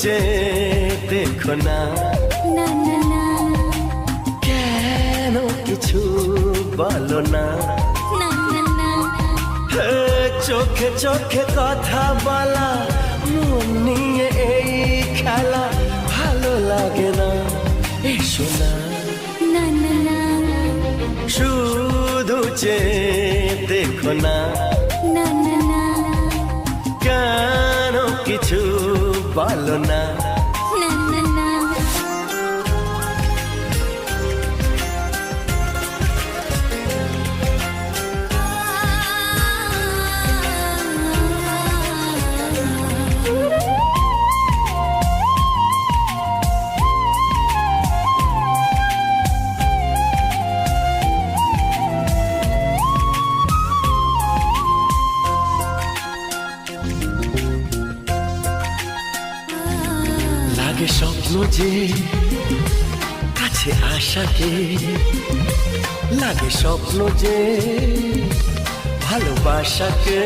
চেয়ে দেখো না, না না না কেন কিছু বলো না। না না না হে, চোখে চোখে কথা বলা, মন নিয়ে এই খেলা ভালো লাগে না। এসো না, না না না শুধু চেয়ে দেখো না, না না না কেন কিছু বলো না। না না না লাগে স্বপ্ন যে কাছে আসাকে, লাগে স্বপ্ন যে ভালোবাসাকে।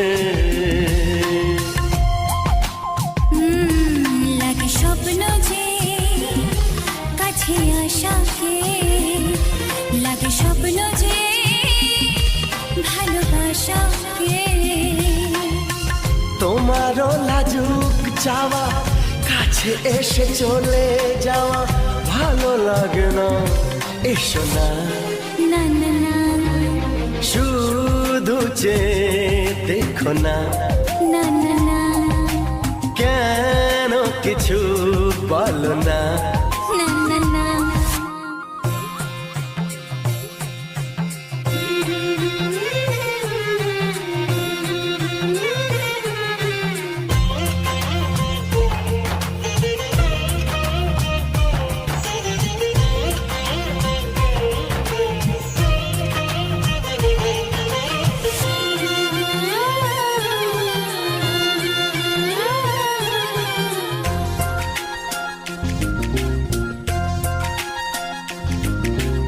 লাগে স্বপ্ন যে কাছে আসাকে, লাগে স্বপ্ন যে ভালোবাসাকে। তোমারও লাজুক চাওয়া, কাছে এসে চলে যাওয়া ভালো লাগে না। এসো না, না না না শুধু চেয়ে দেখো না, না না না কেন কিছু বলো না। না না না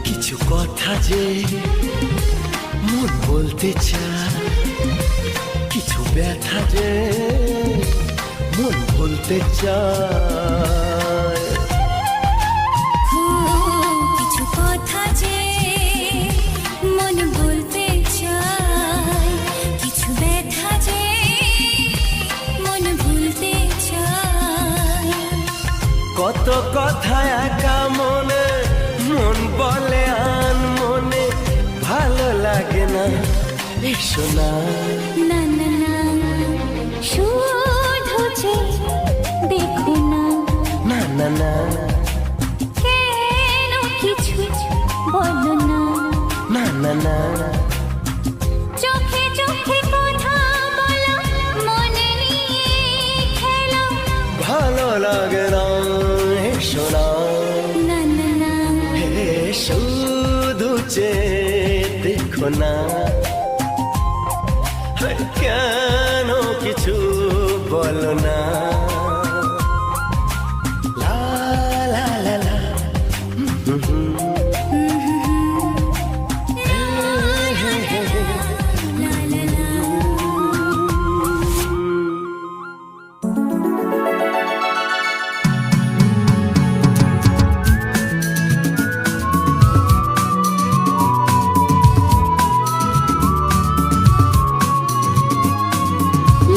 কিছু কথা যে মন বলতে চায়, কিছু ব্যথা যে মন বলতে চায়। কিছু কথা যে মন বলতে চায়, কিছু ব্যথা যে মন ভুলতে চায়। কত কথা একা মনে, মন বলে আন মনে ভালো লাগে না। এসো না, না না না শুধু যে দেখো না, না না না কেন কিছু বলো না। না না না চোখে চোখে কথা বলো, মনে নিয়ে খেলো। ভালো লাগে না। এসো না, না না না হে, শুধু চেয়ে দেখো না, কেন কিছু বলো না। লা লা লা লা, লা লা লা।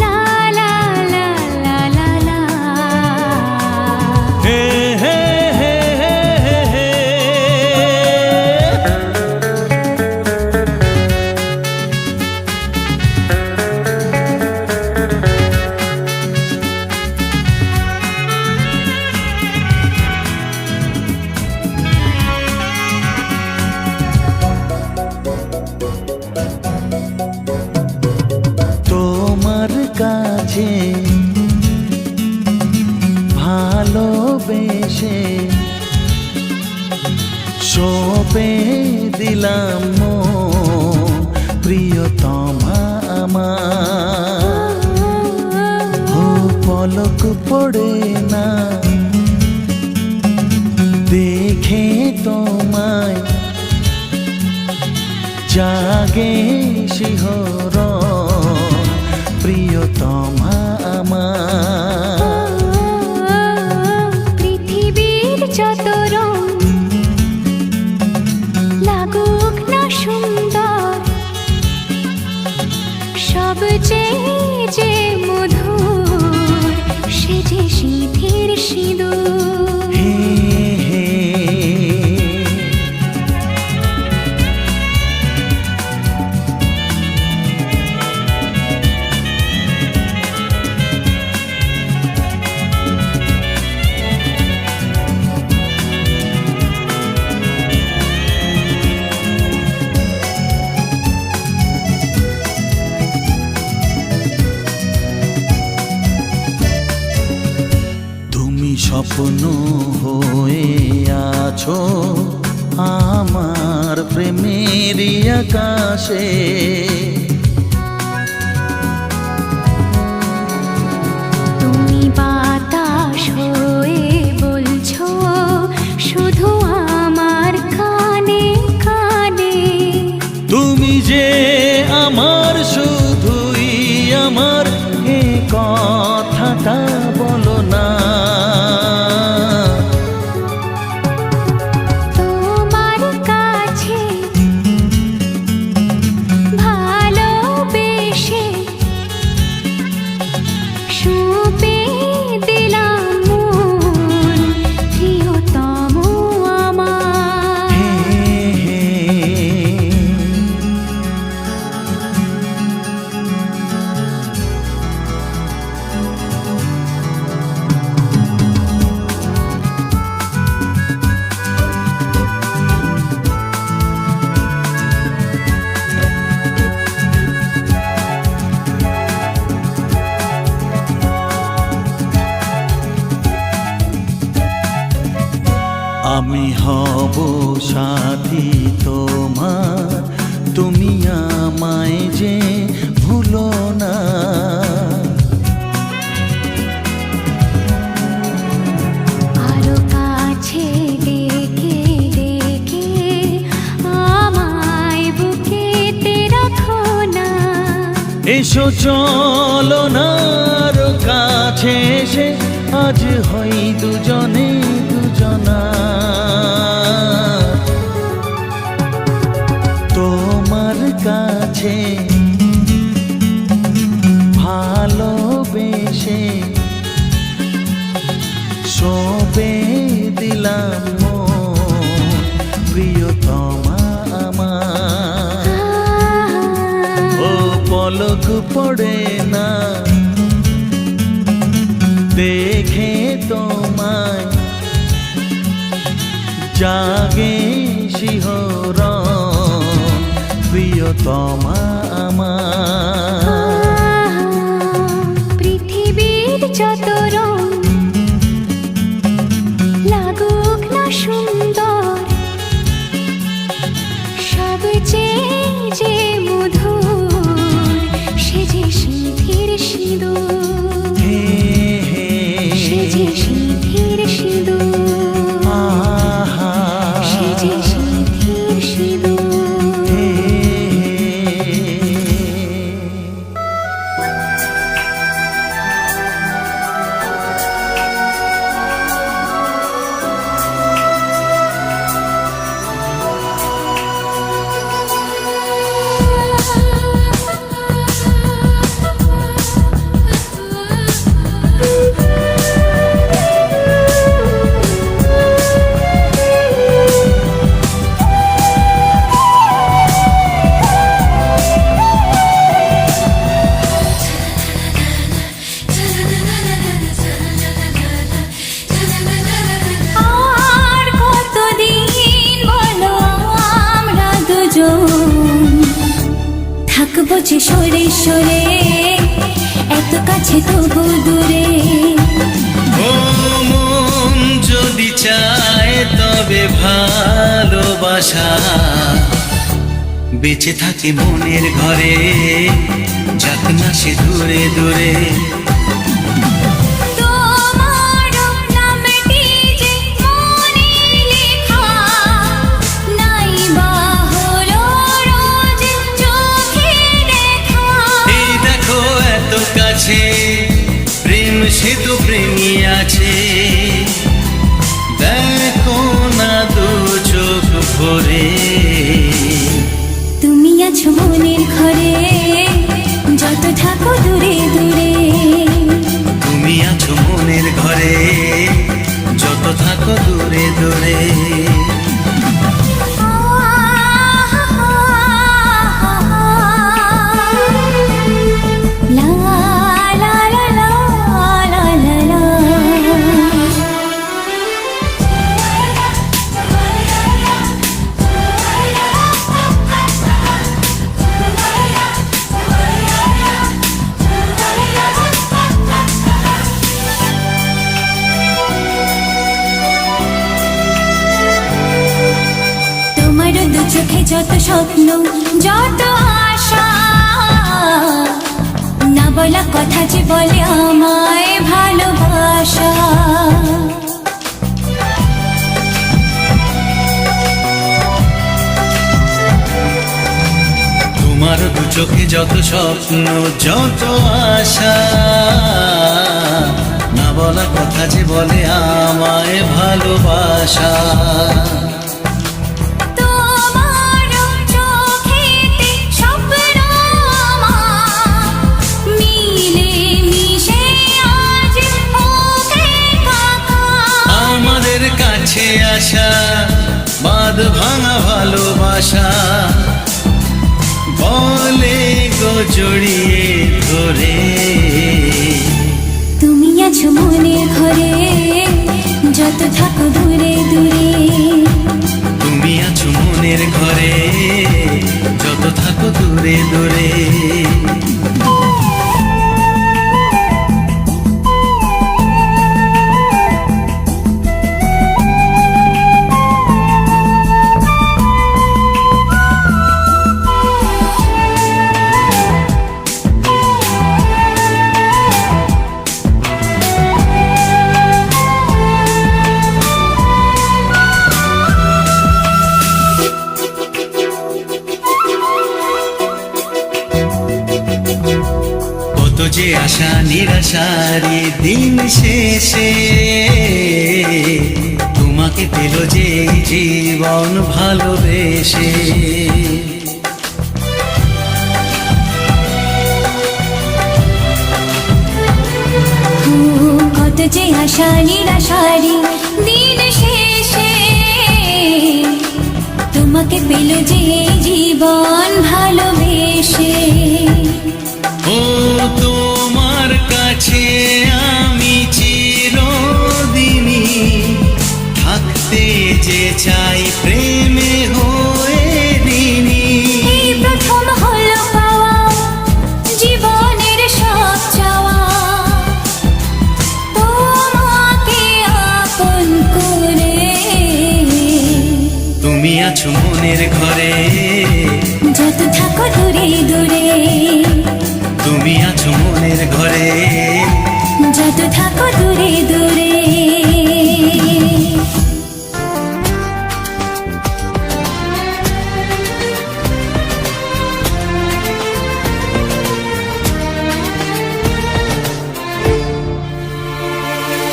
La la la la la la. হে হে হে হে হে। তোমার কাছে ভালোবেসে সঁপে দিলাম মন, প্রিয়তমা আমার। ও পলক পড়ে না দেখে তোমায়, জাগে শিহরণ, প্রিয়তমা আমার। স্বপ্ন হয়ে আছো আমার প্রেমের আকাশে। তুমি বাতাস হয়ে বলছো শুধু আমার কানে কানে, তুমি যে আমার শুধুই আমার, এ কথাটা বলো না। তোমার কাছে ভালোবেসে সঁপে দিলাম মন প্রিয়তম আমার। হে হে আমি হব সাথী তোমার, তুমি আমায় যে ভুলো না। আরো কাছে ডেকে ডেকে আমায় বুকেতে রাখো না। এসো চলো না আরো কাছে এসে আজ হই দুজনে দুজনা। তোমার কাছে ভালোবেসে সঁপে দিলাম মন প্রিয়তমা আমার। ও পলক পড়ে না দেখে তোমায়, জাগে শিহরণ প্রিয়তমা আমার। পৃথিবীর যত রং লাগুক না সুন্দর, সবচেয়ে যে মধুর সে যে সিঁথির সিঁদুর, হে হে সে যে সিঁথির সিঁদুর, আহা সে যে সিঁথির সিঁদুর। হে আর কতদিন বলো আমরা দুজন থাকবো যে সরে সরে, এত কাছে তবু দূরে। ও মন যদি চায় তবে ভালোবাসা বেঁচে থাকে মনের ঘরে, যাক না সে দূরে দূরে। তোমার নামটি যে মনে লেখা, নাই বা হলো রোজ চোখে দেখা। এই দেখো এত কাছে প্রেম সেতু প্রেমী আছে, দেখো না দু চোখ ভরে। তুমি আছো মনের ঘরে, যত থাকো দূরে দূরে। তুমি আছো মনের ঘরে, যত থাকো দূরে দূরে। লা লা লা লা লা লা লা। যত স্বপ্ন যত আশা, না বলা কথা যে বলে আমায় ভালোবাসা। তোমার দু চোখে যত স্বপ্ন যত আশা, না বলা কথা যে বলে আমায় ভালোবাসা। তোমার চোখেতে স্বপ্ন আমার, মিলে মিশে আজ ওকে কাকা। আমাদের কাছে আসা বাঁধ ভাঙা ভালোবাসা, বলে গো জড়িয়ে ধরে। তুমি আছো মনের ঘরে, যত থাকো দূরে দূরে। তুমি আছো মনের ঘরে, যত থাকো দূরে দূরে। কত যে আশা নিরাশারি দিন শেষে, তোমাকে পেল যে এই জীবন ভালোবেসে। কত যে আশা নিরাশারি দিন শেষে, তোমাকে পেল যে জীবন ভালোবেসে। ও তোমার কাছে আমি চিরদিনই থাকতে যে চাই প্রেমে হয়ে দিনই। এই প্রথম হলো পাওয়া জীবনের সব চাওয়া, তোমাকে আপন করে। তুমি আছো মনের ঘরে, যত থাকো দূরে দূরে। তুমি আছো মনের ঘরে, যত থাকো দূরে দূরে।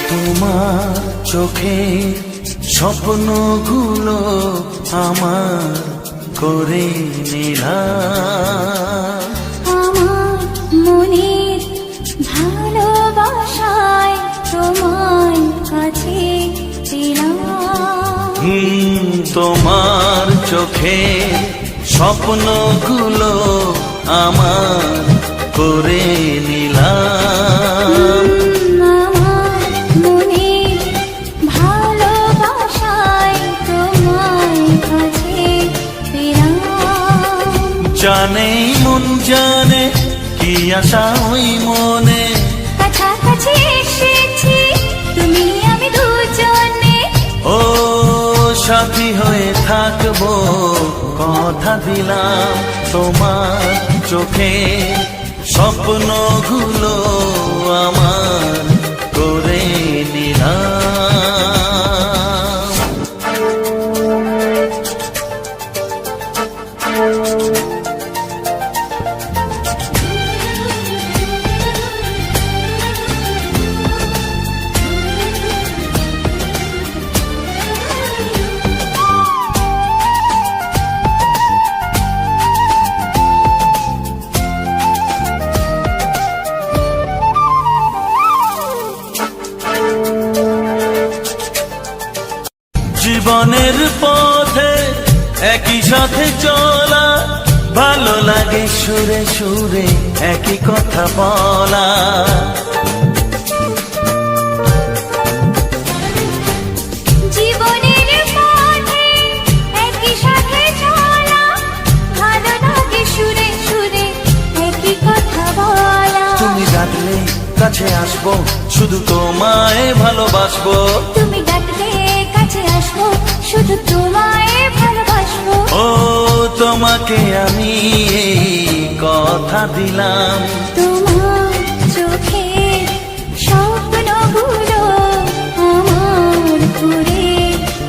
তোমার চোখে স্বপ্নগুলো আমার করে নিলাম। আমার মনের ভালোবাসায় তোমার কাছে পেলাম। তোমার চোখে স্বপ্নগুলো আমার করে নিলাম। আমার মনের ভালোবাসায় তোমার কাছে পেলাম। জানে মন জানে কি আশা ওই মনে, কাছাকাছি এসেছি তুমি আমি দুজনে। ও সাথী হয়ে থাকবো কথা দিলাম। তোমার চোখে স্বপ্নগুলো আমার করে নিলাম। জীবনের পথে একই সাথে চলা, ভালো লাগে সুরে সুরে একই কথা বলা। জীবনের পথে একই সাথে চলা, ভালো লাগে সুরে সুরে একই কথা বলা। তুমি ডাকলে কাছে আসবো, শুধু তোমায় ভালোবাসবো। তুমি ডাকলে কাছে আসবো শুধু তোমায় ভালোবাসবো। ও তোমাকে আমি এই কথা দিলাম, তোমার চোখে স্বপ্নগুলো আমার করে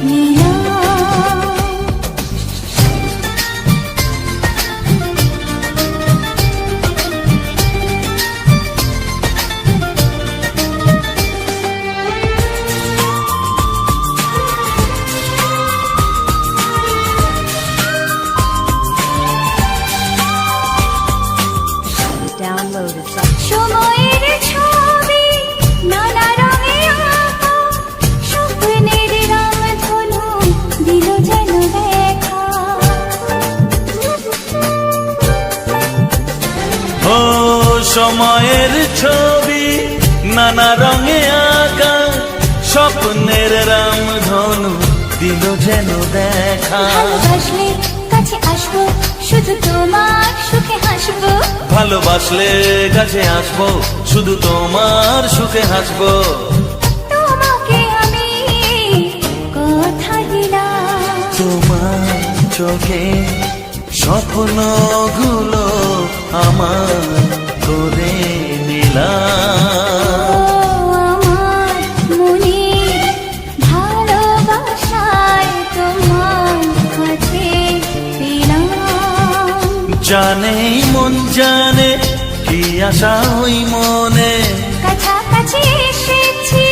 নিলাম। সময়ের ছবি নানা রঙে আঁকা, স্বপ্নের রামধনু দিল যেন দেখা। ও সময়ের ছবি নানা রঙে আঁকা, স্বপ্নের রামধনু দিল যেন দেখা। ভালোবাসলে কাছে আসবো শুধু তোমার সুখে হাসবো। ভালোবাসলে কাছে আসবো শুধু তোমার সুখে হাসবো। তোমাকে আমি কথা দিলাম, তোমার চোখে স্বপ্নগুলো আমার করে নিলাম। আমার মনে ভালোবাসায় তোমার কাছে পেলাম। জানে মন জানে কি আশা ওই মনে, কাছাকাছি এসেছি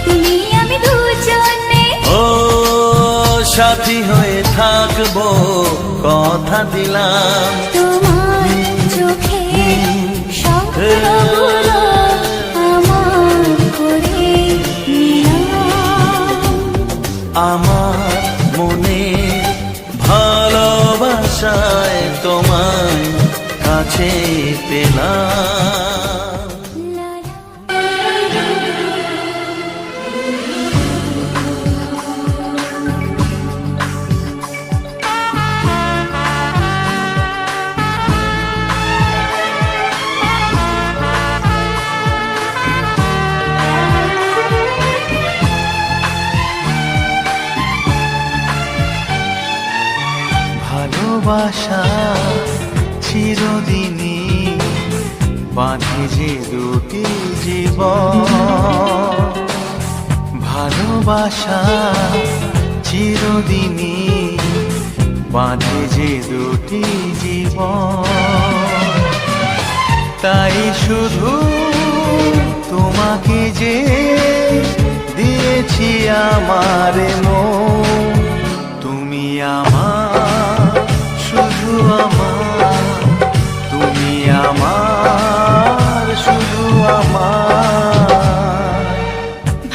তুমি আমি দুজনে। ও সাথী হয়ে থাকবো কথা দিলাম। তোমার চোখে স্বপ্নগুলো আমার করে নিলাম। আমার মনে ভালোবাসায় তোমায় কাছে পেলাম। ভালোবাসা চিরদিনই বাঁধে যে দুটি জীবন, ভালোবাসা চিরদিনই বাঁধে যে দুটি জীবন। তাই শুধু তোমাকে যে দিয়েছি আমার মন, তুমি আমার শুধু আমার, তুমি আমার শুধু আমার।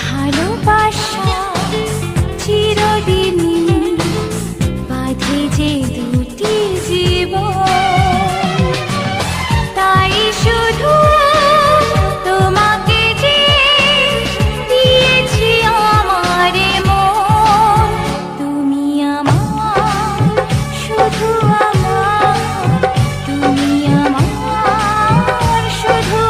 ভালোবাসা চিরদিনই বাঁধে যে দুটি জীবন, তাই শুধু তোমাকে যে দিয়েছি আমার মন, তুমি আমার শুধু আমার, তুমি আমার শুধু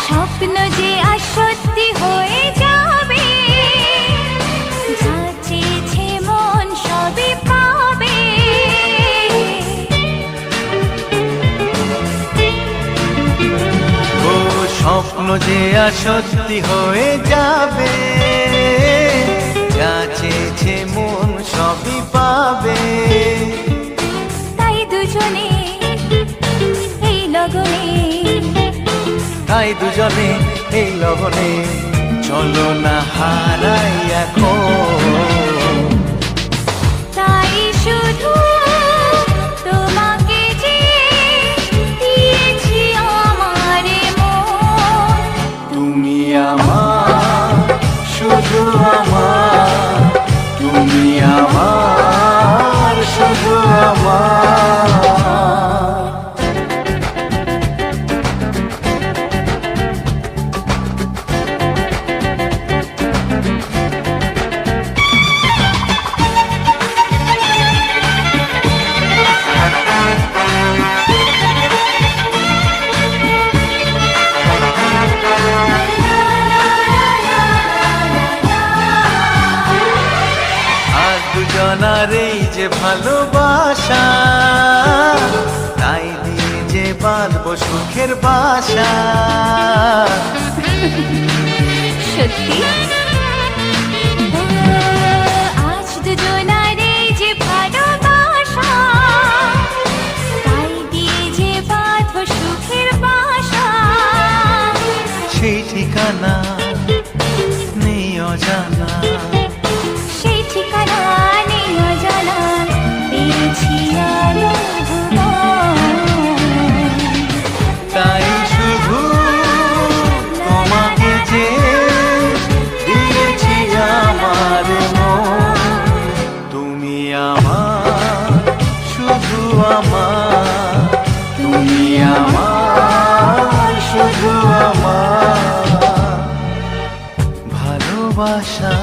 স্বপ্ন যে আজ সত্যি হয়ে যাবে, যা চেয়েছে মন সবই পাবে। ও স্বপ্ন যে আর সত্যি হয়ে যাবে, যা চেয়েছে মন সবই পাবে। তাই দুজনে এই লগনে, তাই দুজনে এই লগনে চলো না হারাই এখন। তাই শুধু তোমাকে যে দিয়েছি আমার মন, তুমি আমার শুধু আমার। আমার। আর দুজনার এই যে ভালোবাসা, তাই দিয়ে যে বাঁধবো সুখের বাসা। সত্যি আজ দুজনার এই যে ভালোবাসা, তাই দিয়ে যে বাঁধবো সুখের বাসা। সেই ঠিকানা নেই অজানা, সেই ঠিকানা নেই অজানা, পেয়েছি আলো ভুবন। তাই শুধু তোমাকে যে দিয়েছি আমার মন। তুমি আমার, শুধু আমার, তুমি আমার, শুধু আমার। ভালোবাসা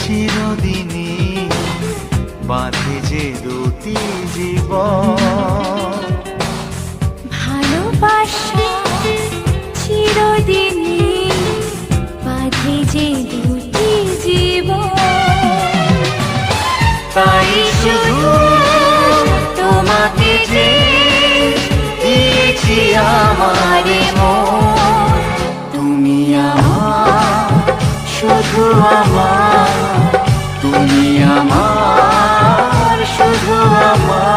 চিরদিনই বাঁধে যে দুটি জীবন। ভালোবাসা চিরদিনই বাঁধে যে দুটি জীবন। তাই শুধু তোমাকে যে দিয়েছি আমার মন। তুমি আমার, শুধু আমার, তুমি আমার, শুধু আমার।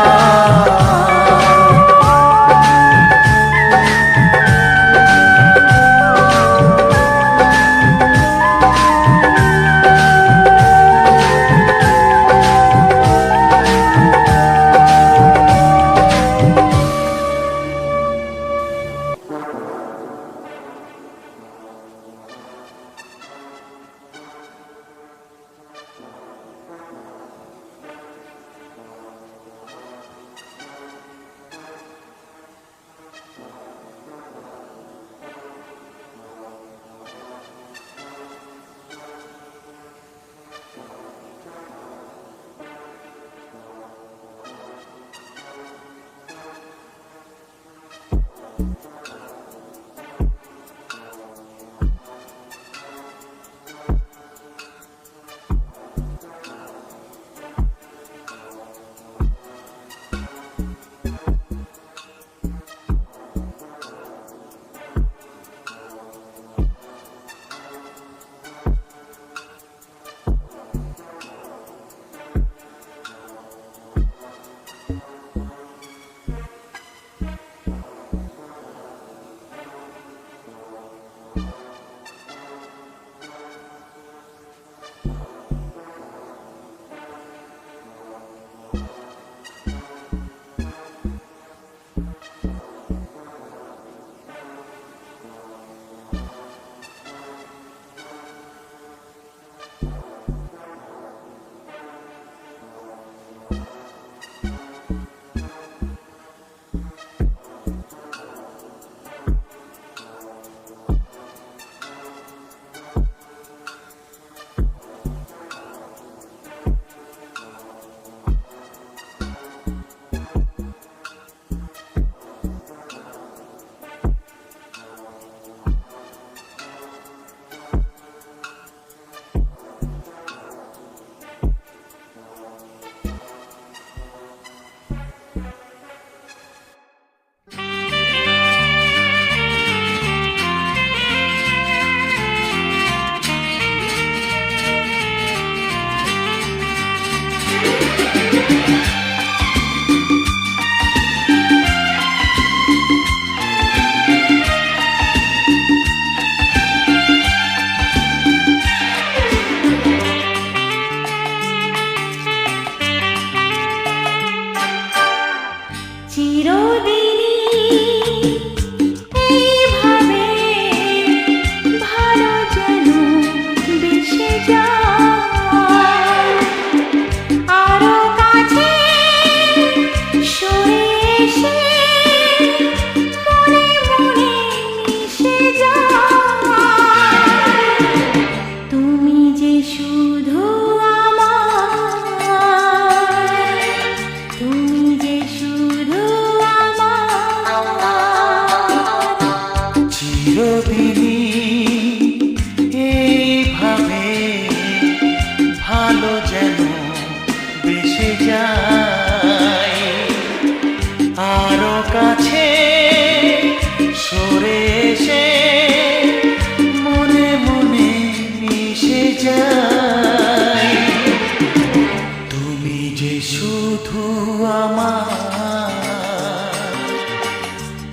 আমার,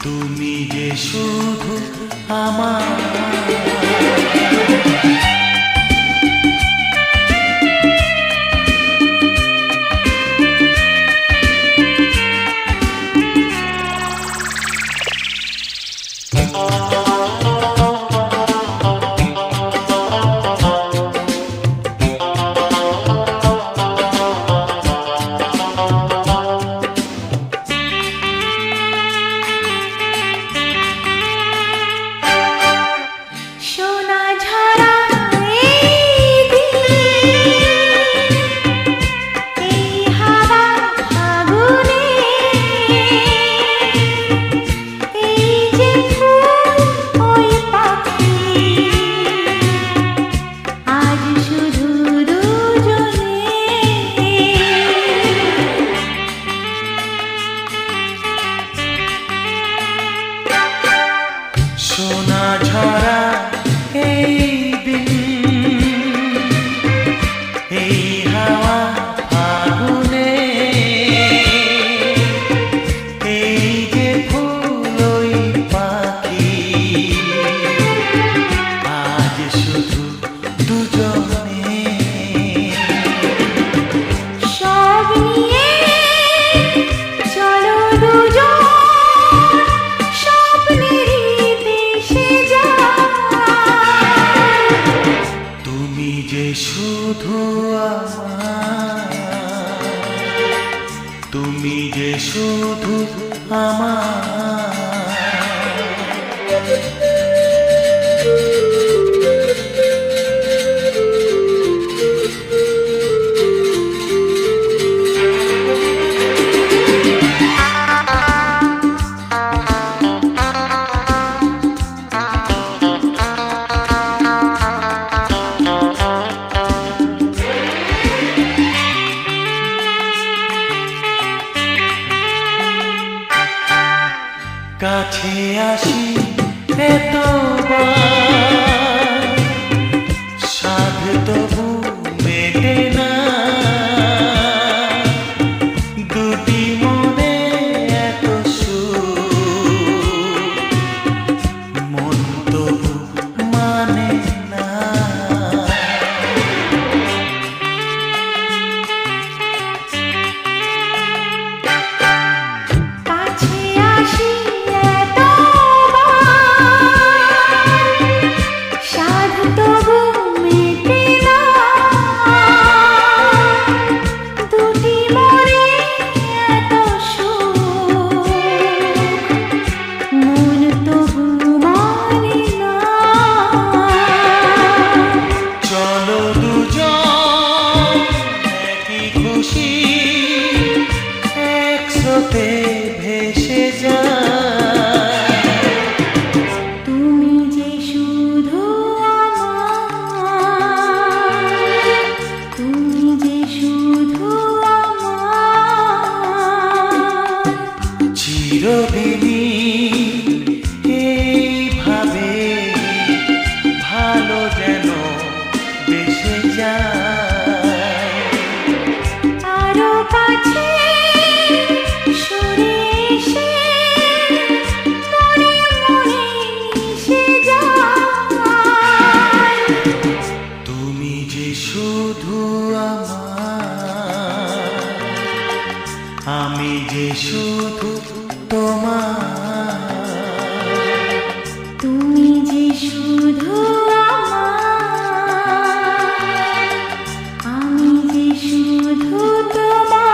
তুমি যে শুধু আমার। সোনা ঝরা এই দিনে, এই হাওয়া ফাগুনে, এই যে ফুল ওই পাখি, আজ শুধু দুজনে। সোনা ঝরা এই দিন, এই হাওয়া ফাগুনে, এই যে ফুল ওই পাখি, আজ শুধু দুজনে। সব নিয়ে চলো দুজন স্বপ্নেরই দেশে যাই। তুমি যে শুধু আমার, তুমি যে শুধু আমার। কাছে আসি এতবার, সাধ তবু মেটে না, দুটি মনে এত সুখ, মন তবু মানে না। কাছে আসি এতবার, সাধ তবু মেটে না, দুটি মনে এত সুখ, মন তবু মানে না। চলো দুজন একই খুশি একসাথে ভেসে যায়। তুমি যে শুধু আমার, তুমি যে শুধু আমার। চিরদিনই এইভাবে ভালো যেন বেসে যায়। আরো কাছে সরে এসে মনে মনে মিশে যায়। তুমি যে শুধু আমার, আমি যে শুধু তোমার। তুমি যে শুধু আমার, আমি যে শুধু তোমার।